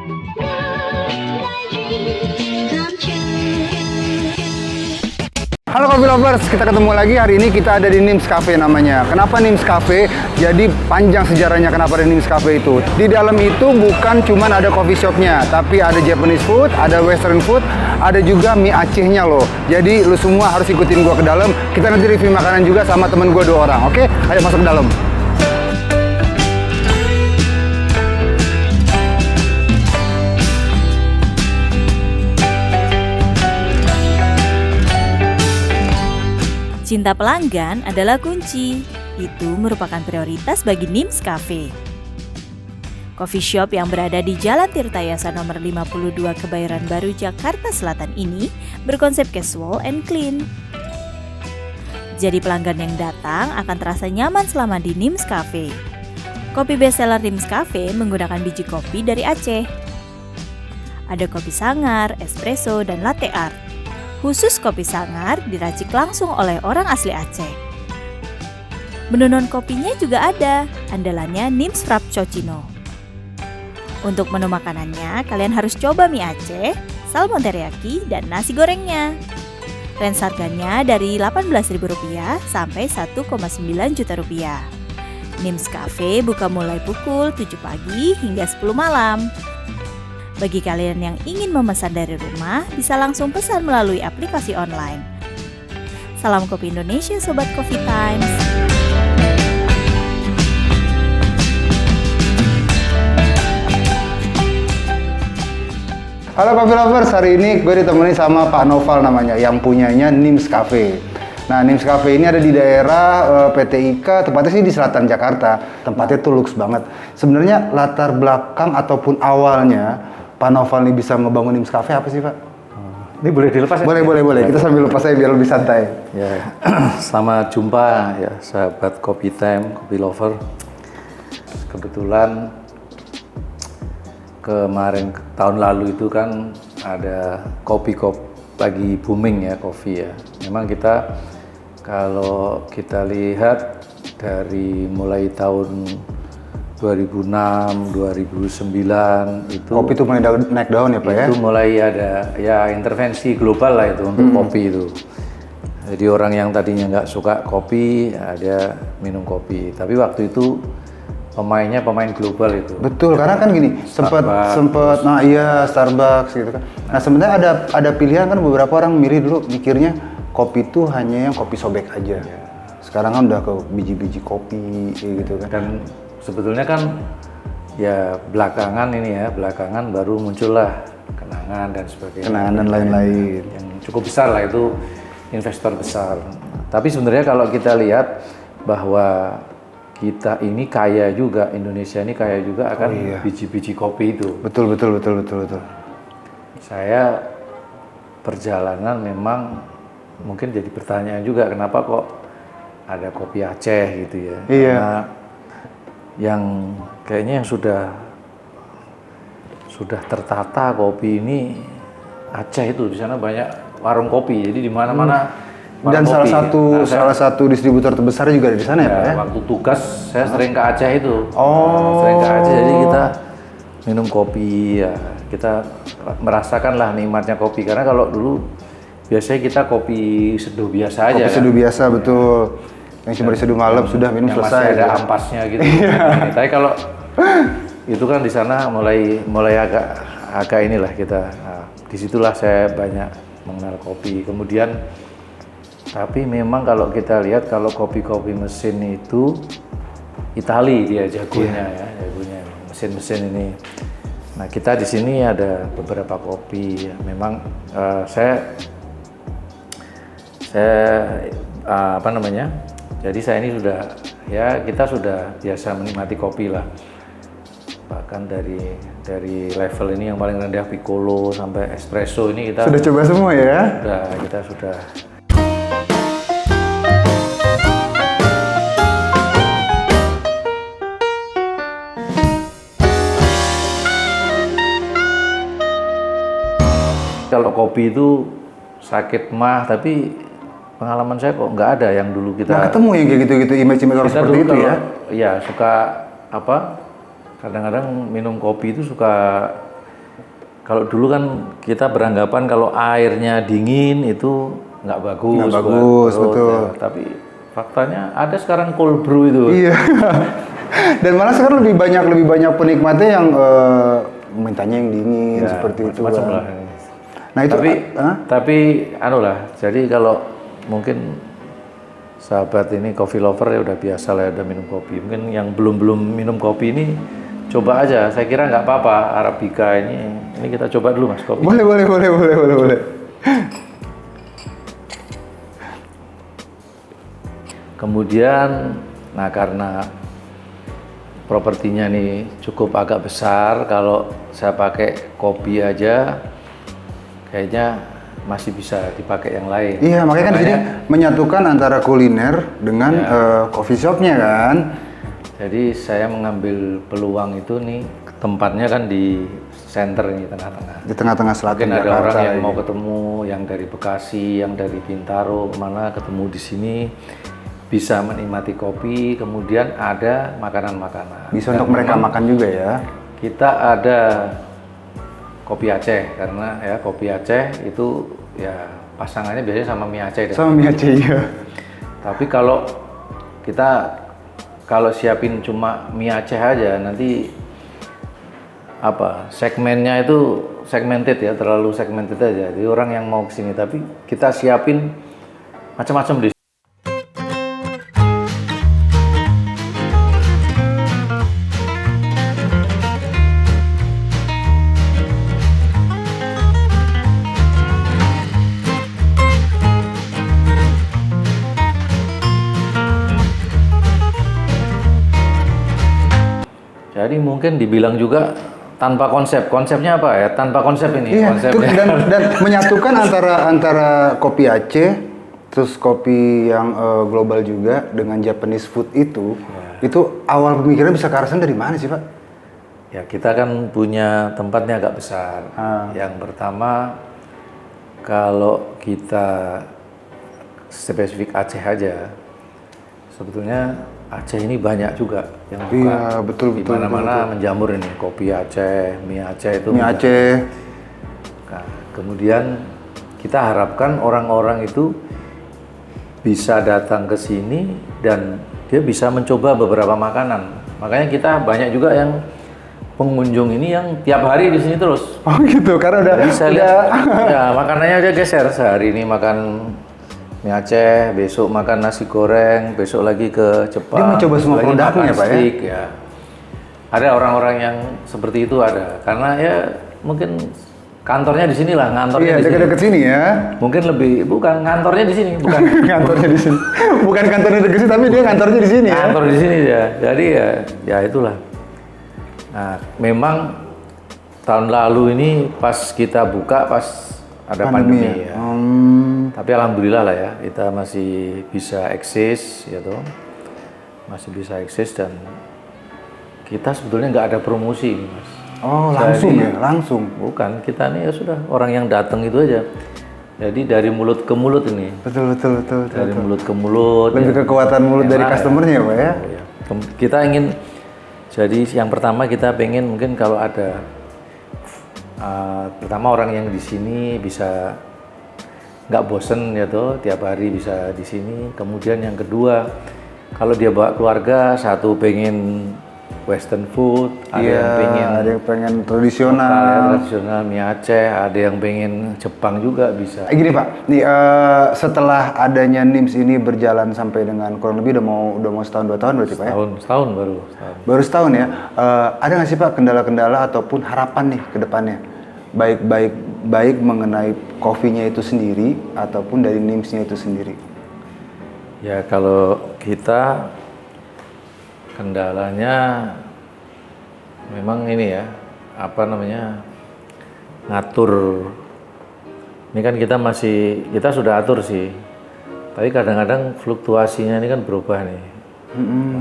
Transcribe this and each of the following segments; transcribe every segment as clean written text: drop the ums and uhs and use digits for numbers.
Halo Coffee Lovers, kita ketemu lagi. Hari ini kita ada di Nims Cafe namanya. Kenapa Nims Cafe? Jadi panjang sejarahnya kenapa ada Nims Cafe itu. Di dalam itu bukan cuma ada coffee shopnya, tapi ada Japanese food, ada Western food, ada juga mie Acehnya loh. Jadi lu semua harus ikutin gua ke dalam. Kita nanti review makanan juga sama temen gua 2 orang. Oke? Ayo masuk ke dalam. Cinta pelanggan adalah kunci. Itu merupakan prioritas bagi Nims Cafe. Coffee shop yang berada di Jalan Tirtayasa nomor 52 Kebayoran Baru, Jakarta Selatan ini berkonsep casual and clean. Jadi pelanggan yang datang akan terasa nyaman selama di Nims Cafe. Kopi bestseller Nims Cafe menggunakan biji kopi dari Aceh. Ada kopi sangar, espresso, dan latte art. Khusus kopi sangar diracik langsung oleh orang asli Aceh. Menu non kopinya juga ada, andalannya Nims Frappuccino. Untuk menu makanannya, kalian harus coba mie Aceh, salmon teriyaki, dan nasi gorengnya. Range harganya dari Rp18.000 sampai Rp1,9 juta. Nims Cafe buka mulai pukul 7 pagi hingga 10 malam. Bagi kalian yang ingin memesan dari rumah, bisa langsung pesan melalui aplikasi online. Salam Kopi Indonesia, Sobat Coffee Times. Halo Coffee Lovers, hari ini gue ditemani sama Pak Noval namanya, yang punyanya Nims Cafe. Nah, Nims Cafe ini ada di daerah PT IKA, tepatnya sih di selatan Jakarta. Tempatnya tuh luks banget. Sebenarnya latar belakang ataupun awalnya Pak Noval ini bisa ngebangun Nims Cafe apa sih, Pak? Ini boleh dilepas ya? Boleh. Kita sambil lepas aja biar lebih santai. Ya, selamat jumpa ya sahabat Coffee Time, Coffee Lover. Kebetulan kemarin tahun lalu itu kan ada kopi lagi booming ya, kopi ya. Memang kita kalau kita lihat dari mulai tahun 2006, 2009 itu Kopi itu mulai naik daun ya, Pak ya? Itu mulai ada ya intervensi global lah itu untuk kopi itu. Jadi orang yang tadinya nggak suka kopi, dia minum kopi. Tapi waktu itu pemainnya pemain global itu. Betul, karena kan gini, sempat Starbucks gitu kan. Nah, sebenarnya ada pilihan kan, beberapa orang mikirnya kopi itu hanya yang kopi sobek aja. Sekarang kan udah ke biji-biji kopi gitu kan. Dan sebetulnya kan ya belakangan baru muncullah kenangan dan sebagainya. Kenangan dan lain-lain. Yang cukup besar lah, itu investor besar. Tapi sebenarnya kalau kita lihat bahwa kita ini kaya juga, Indonesia ini kaya juga akan biji-biji kopi itu. Betul. Saya perjalanan memang mungkin jadi pertanyaan juga, kenapa kok ada kopi Aceh gitu ya. Iya. Karena yang kayaknya yang sudah tertata kopi ini Aceh itu, di sana banyak warung kopi, jadi di mana-mana dan kopi. salah satu distributor terbesar juga di sana ya, Pak ya? Waktu tugas saya sering ke Aceh itu. Sering ke Aceh, jadi kita minum kopi ya, kita merasakan lah nikmatnya kopi, karena kalau dulu biasanya kita kopi seduh biasa aja. Kopi seduh biasa, betul. Yang cuma diseduh malam sudah minum selesai. Masih ada ampasnya gitu. Tapi kalau itu kan di sana mulai agak inilah kita. Nah, disitulah saya banyak mengenal kopi. Kemudian tapi memang kalau kita lihat, kalau kopi mesin itu Itali dia jagonya ya, jagonya mesin ini. Nah, kita di sini ada beberapa kopi. Memang saya jadi saya ini kita sudah biasa menikmati kopi lah. Bahkan dari level ini yang paling rendah piccolo sampai espresso ini kita sudah coba semua ya? Kita sudah. Kalau kopi itu sakit mah, tapi pengalaman saya kok nggak ada yang dulu kita. Nggak ketemu yang kayak gitu-gitu, image-image orang seperti itu ya? Iya, suka kadang-kadang minum kopi itu suka kalau dulu kan kita beranggapan kalau airnya dingin itu nggak bagus. Nggak buat bagus, perut, betul. ya. Tapi faktanya ada sekarang cold brew itu. Iya. Dan malah sekarang lebih banyak penikmatnya yang mintanya yang dingin Ya, seperti itu. macam-macam Bang. lah. Nah itu Tapi anu lah, jadi kalau mungkin sahabat ini coffee lover ya udah biasa lah udah minum kopi. Mungkin yang belum minum kopi ini coba aja. Saya kira nggak apa-apa Arabica ini kita coba dulu Mas kopi. boleh. Kemudian, nah karena propertinya nih cukup agak besar, kalau saya pakai kopi aja, kayaknya masih bisa dipakai yang lain. Iya, makanya kan di sini menyatukan antara kuliner dengan coffee shopnya kan. Jadi saya mengambil peluang itu nih, tempatnya kan di center ini, tengah-tengah. Di tengah-tengah selatan Mungkin ada Jakarta. orang yang ini. mau ketemu, yang dari Bekasi, yang dari Bintaro, kemana ketemu di sini, bisa menikmati kopi, kemudian ada makanan-makanan. Bisa Dan untuk mereka memang makan juga ya. kita ada kopi Aceh, karena ya kopi Aceh itu ya pasangannya biasanya sama mie Aceh deh. Sama mie Aceh ya. Tapi kalau siapin cuma mie Aceh aja, nanti segmennya itu segmented ya, terlalu segmented aja. Jadi orang yang mau kesini, tapi kita siapin macam-macam di. Jadi mungkin dibilang juga tanpa konsep. Konsepnya apa ya? Tanpa konsep ini Iya, konsepnya. dan menyatukan antara kopi Aceh, terus kopi yang global juga dengan Japanese food itu awal pemikiran bisa ke arah sana dari mana sih Pak? Ya kita kan punya tempatnya agak besar. Yang pertama, kalau kita spesifik Aceh aja, sebetulnya Aceh ini banyak juga yang buka. Iya, betul. Di mana-mana menjamur ini, kopi Aceh, mie Aceh itu. Mie Aceh. Nah, kemudian kita harapkan orang-orang itu bisa datang ke sini dan dia bisa mencoba beberapa makanan. Makanya kita banyak juga yang pengunjung ini yang tiap hari di sini terus. Oh gitu, karena udah. Jadi saya lihat, ya makanannya dia geser. Sehari ini makan mie Aceh, besok makan nasi goreng, besok lagi ke Jepang. Dia mencoba semua lagi produknya, makan Pak, ya? steak, ya. Ada orang-orang yang seperti itu ada, karena ya mungkin kantornya di sini lah, ngantornya Iya, di sini. dekat-dekat sini ya. Mungkin bukan kantornya di sini, bukan. Kantornya di sini. Bukan kantornya dekat sini, tapi dia kantornya di sini ya. Kantor di sini ya. Jadi ya itulah. Nah, memang tahun lalu ini pas kita buka pas ada pandemi ya. Tapi alhamdulillah lah ya, kita masih bisa eksis ya toh. Masih bisa eksis dan kita sebetulnya nggak ada promosi ini, Mas. Oh, langsung Jadi, ya, langsung. Bukan, kita nih ya sudah orang yang datang itu aja. Jadi dari mulut ke mulut ini. Betul. Dari mulut ke mulut. Lebih kekuatan mulut dari customernya ya, Pak ya. Ya. Kita ingin, jadi yang pertama kita pengen mungkin kalau ada pertama orang yang di sini bisa nggak bosen ya tuh tiap hari bisa di sini. Kemudian yang kedua, kalau dia bawa keluarga, satu pengen western food, ada yang pengen tradisional. tradisional mie Aceh, ada yang pengen Jepang juga bisa. Gini Pak, nih setelah adanya NIMS ini berjalan sampai dengan kurang lebih udah mau setahun 2 tahun berarti Pak ya? Setahun baru. Baru setahun ya. Ada nggak sih Pak kendala-kendala ataupun harapan nih ke depannya? Baik mengenai kopinya itu sendiri ataupun dari NIMS-nya itu sendiri. Ya kalau kita kendalanya memang ini ya, ngatur. Ini kan kita sudah atur sih. Tapi kadang-kadang fluktuasinya ini kan berubah nih.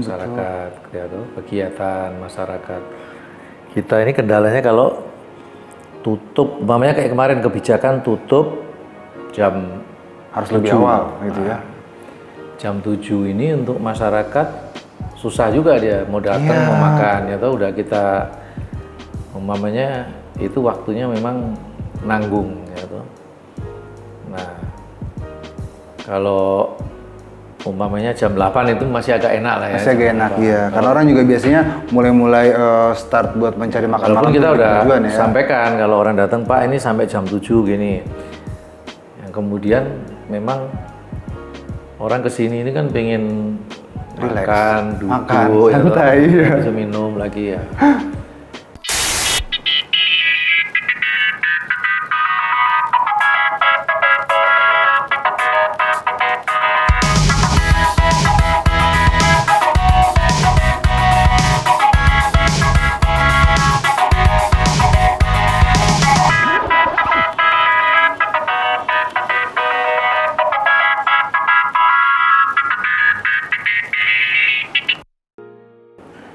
Masyarakat, kegiatan masyarakat. Kita ini kendalanya kalau tutup, umpamanya kayak kemarin kebijakan tutup jam Harus lebih awal gitu ya. Jam 7 ini untuk masyarakat susah juga dia mau datang mau makan ya udah kita umpamanya itu waktunya memang nanggung ya toh. Nah, kalau umpamanya jam 8 itu masih agak enak lah ya. Masih agak enak, iya. Karena orang juga biasanya mulai start buat mencari makan malam. Walaupun kita udah tujuan, ya. sampaikan kalau orang datang, Pak ini sampai jam 7 gini. Yang kemudian memang orang kesini ini kan pengen Relax. makan, Makan, duduk, santai, ya, iya. bisa minum lagi ya.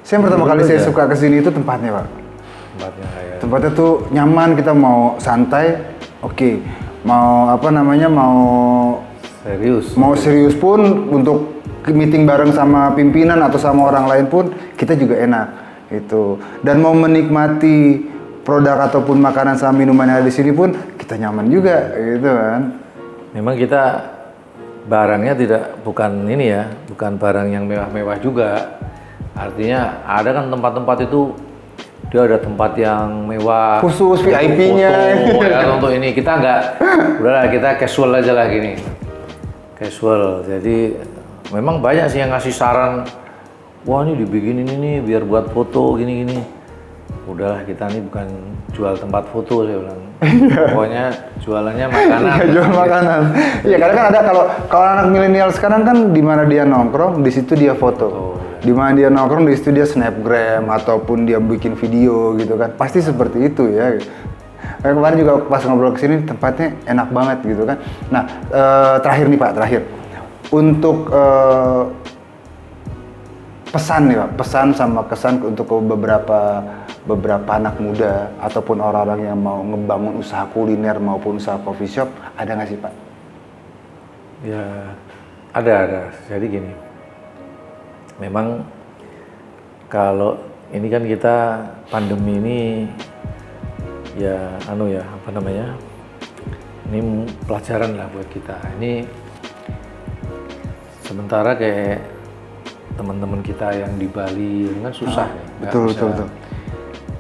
Saya pertama kali saya suka kesini itu tempatnya, Pak. Tempatnya kayak Tempatnya tuh nyaman, kita mau santai, oke. Mau apa namanya, serius. serius pun untuk meeting bareng sama pimpinan atau sama orang lain pun kita juga enak itu. Dan mau menikmati produk ataupun makanan sama minuman yang ada di sini pun kita nyaman juga gitu kan. Memang kita barangnya bukan ini ya, bukan barang yang mewah-mewah juga. Artinya ada kan tempat-tempat itu dia ada tempat yang mewah, Khusus VIP-nya. Ya, untuk ini kita nggak, udahlah kita casual aja lah gini, casual. Jadi memang banyak sih yang ngasih saran, wah ini dibikinin ini biar buat foto gini-gini. Udahlah kita ini bukan jual tempat foto saya bilang. Pokoknya jualannya makanan. Iya, jual makanan. Iya, kadang kan ada kalau anak milenial sekarang kan di mana dia nongkrong, di situ dia foto. Di mana dia nongkrong, di situ dia snapgram ataupun dia bikin video gitu kan. Pasti seperti itu ya. Kemarin juga pas ngobrol kesini tempatnya enak banget gitu kan. Nah, terakhir nih Pak, untuk pesan nih Pak, pesan sama kesan untuk beberapa anak muda ataupun orang-orang yang mau ngebangun usaha kuliner maupun usaha coffee shop, ada nggak sih Pak? Ya ada. Jadi gini, memang kalau ini kan kita pandemi ini ya apa namanya, ini pelajaran lah buat kita. Ini sementara kayak teman-teman kita yang di Bali kan susah nih, nggak Betul.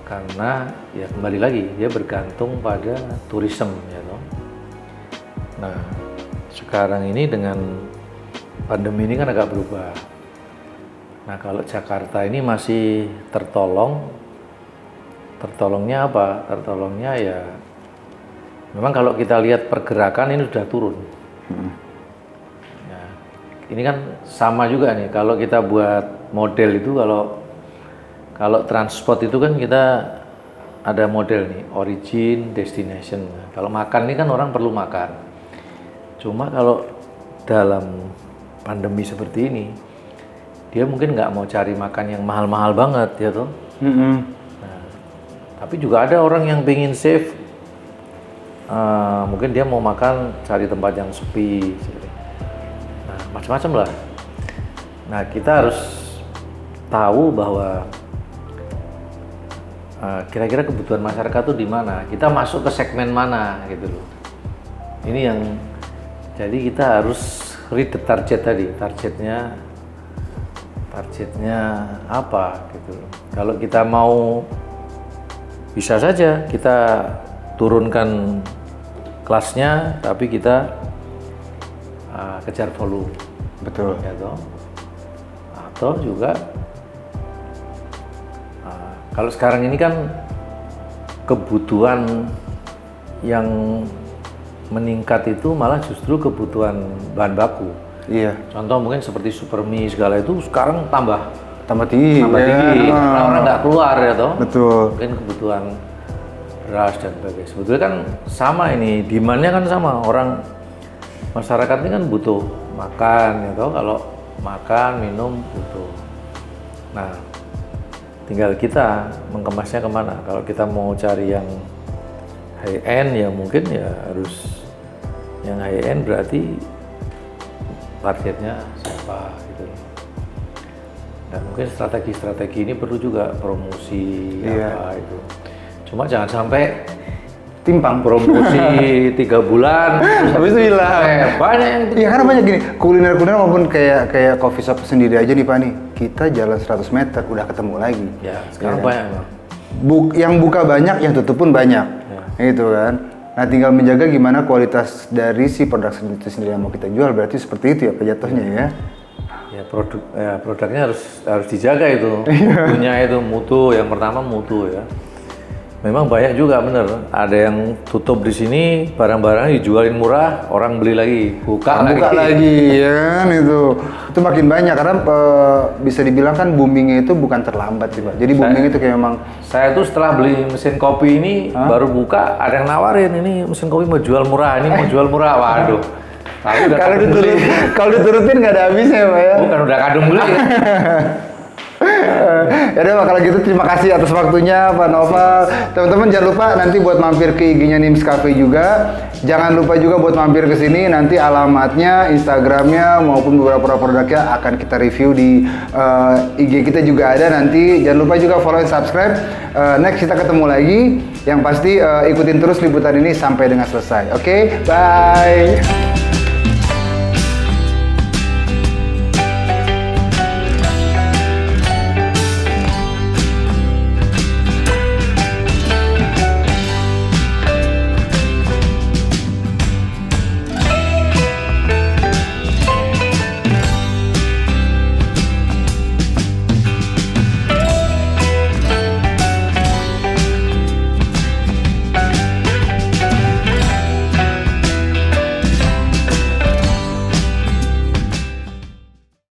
karena ya kembali lagi dia bergantung pada tourism ya toh. Nah sekarang ini dengan pandemi ini kan agak berubah. Nah kalau Jakarta ini masih tertolongnya apa? Tertolongnya ya memang kalau kita lihat pergerakan ini sudah turun. Ya, ini kan sama juga nih kalau kita buat model itu kalau transport itu kan kita ada model nih, origin, destination. Kalau makan ini kan orang perlu makan. Cuma kalau dalam pandemi seperti ini, dia mungkin nggak mau cari makan yang mahal-mahal banget ya toh. Nah, tapi juga ada orang yang pengen save, mungkin dia mau makan cari tempat yang sepi. Nah, macam-macam lah. Nah, kita harus tahu bahwa kira-kira kebutuhan masyarakat tuh di mana, kita masuk ke segmen mana gitu loh. Ini yang jadi kita harus read the target tadi, targetnya apa gitu loh. Kalau kita mau, bisa saja kita turunkan kelasnya tapi kita kejar volume. Betul. Gitu. Atau juga kalau sekarang ini kan kebutuhan yang meningkat itu malah justru kebutuhan bahan baku. Iya. Contoh mungkin seperti Supermi segala itu sekarang tambah tinggi. karena orang nggak keluar ya toh. Betul. Mungkin kebutuhan beras dan sebagainya. Sebetulnya kan sama ini, demand-nya kan sama. Orang masyarakat ini kan butuh makan ya toh. Kalau makan, minum butuh. Nah, tinggal kita mengemasnya kemana. Kalau kita mau cari yang high end ya mungkin ya harus yang high end, berarti targetnya siapa gitu. Dan mungkin strategi-strategi ini perlu juga promosi Iya. apa itu. Cuma jangan sampai Timpang. promosi 3 bulan Habis itu hilang. banyak yang Iya karena banyak gini, kuliner-kuliner maupun kayak coffee shop sendiri aja nih Pak nih. Kita jalan 100 meter udah ketemu lagi. ya sekarang Ya. banyak Bang. Yang buka banyak, yang tutup pun banyak. Gitu kan. Nah tinggal menjaga gimana kualitas dari si produk itu sendiri yang mau kita jual, berarti seperti itu ya Pak jatuhnya ya. Ya produknya harus dijaga itu. Mutunya itu mutu, yang pertama mutu ya. Memang banyak juga bener, ada yang tutup di sini, barang-barangnya dijualin murah, orang beli lagi, buka lagi ya kan itu makin banyak karena bisa dibilang kan boomingnya itu bukan terlambat sih Pak. Jadi booming itu kayak memang Saya tuh setelah beli mesin kopi ini baru buka, ada yang nawarin ini mesin kopi mau jual murah, ini mau jual murah, waduh. Tapi udah kadung beli. kalau diturutin nggak ada habisnya Pak ya. Bukan udah kadung beli. Ya udah Pak, kalau gitu terima kasih atas waktunya Pak Noval. Teman-teman jangan lupa nanti buat mampir ke IG-nya Nims Cafe juga. Jangan lupa juga buat mampir ke sini, nanti alamatnya, Instagramnya maupun beberapa produknya akan kita review di IG kita juga ada nanti. Jangan lupa juga follow dan subscribe. Next kita ketemu lagi. Yang pasti ikutin terus liputan ini sampai dengan selesai. Oke, bye.